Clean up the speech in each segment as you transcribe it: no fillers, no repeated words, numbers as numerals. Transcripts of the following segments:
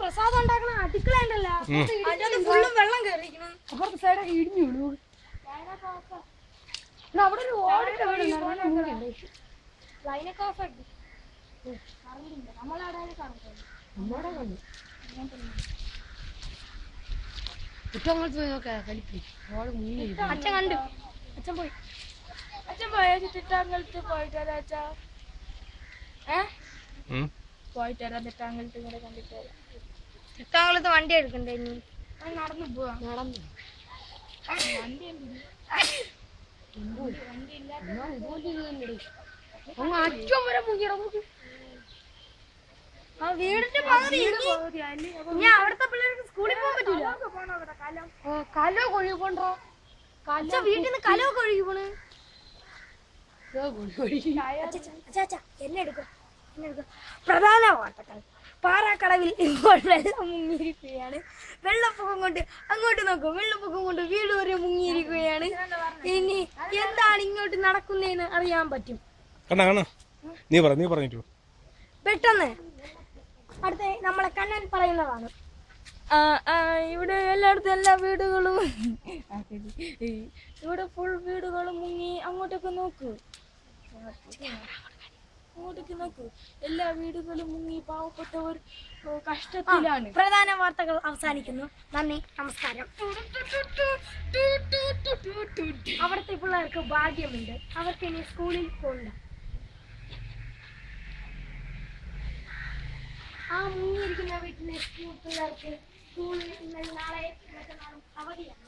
പ്രസാദം ഉണ്ടാക്കണ അടുക്കള ഫുള്ളും വെള്ളം കയറിയിരിക്കണം. അപ്പുറത്തെ സൈഡ് ഇടിഞ്ഞു വീണു. അവിടെ ഒരു ഓടിട്ട അച്ഛൻ കണ്ടു. അച്ഛൻ പോയി. അച്ഛൻ പോയ തിട്ടാങ്കലത്ത് പോയിട്ട് അച്ഛാ പോയിട്ട് വരാം. തിട്ടാങ്കലത്ത് ഇങ്ങനെ കണ്ടിട്ട് വരാം. തിട്ടാങ്കലത്ത് വണ്ടി എടുക്കണ്ടേ? ഇനി നടന്നു പോവാ. നടന്നു വണ്ടി അച്ഛൻ വരെ മുങ്ങിയ വീടിന്റെ പകുതി. ഞാൻ അവിടുത്തെ പിള്ളേർക്ക് സ്കൂളിൽ പോകാൻ പറ്റൂല. കലോ കൊഴുകി പോണ്ടോ? വീട്ടിൽ നിന്ന് കലോ കൊഴുകി പോണ്. എന്നെ എടുക്കും. പ്രധാന വാർത്തകൾ. പാറാക്കടവിൽ ഇപ്പോൾ വെള്ളം മുങ്ങിയിരിക്കുകയാണ്. വെള്ളപ്പൊക്കം കൊണ്ട് അങ്ങോട്ട് നോക്കും. വെള്ളപ്പൊക്കം കൊണ്ട് വീട് വരെ മുങ്ങിയിരിക്കുകയാണ്. ഇനി എന്താണ് ഇങ്ങോട്ട് നടക്കുന്നതെന്ന് അറിയാൻ പറ്റും. പെട്ടെന്ന് അടുത്ത നമ്മളെ കണ്ണൻ പറയുന്നതാണ്. ഇവിടെ എല്ലായിടത്തും എല്ലാ വീടുകളും ഇവിടെ ഫുൾ വീടുകളും മുങ്ങി. അങ്ങോട്ടൊക്കെ നോക്കൂ. എല്ലാ വീടുകളും മുങ്ങി. പാവപ്പെട്ടവർ കഷ്ടത്തിലാണ്. പ്രധാന വാർത്തകൾ അവസാനിക്കുന്നു. നന്ദി, നമസ്കാരം. അവിടുത്തെ പിള്ളേർക്ക് ഭാഗ്യമുണ്ട്. അവർക്ക് ഇനി സ്കൂളിൽ പോകണ്ട. ആ മുങ്ങിയിരിക്കുന്ന വീട്ടിലെ പിള്ളേർക്ക് സ്കൂളിൽ നാളെ മറ്റന്നാളും അവധിയാണ്.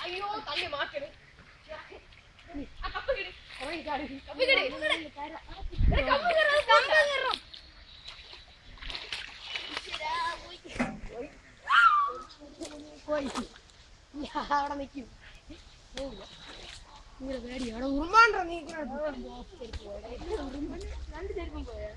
അയ്യോ തല്ലി മാറ്റണേ. അവിടെ നിൽക്കും. പേടിയാണ്. ഉറുമാണ്ടോ നീ? രണ്ട് ചെരുപ്പം പോയാ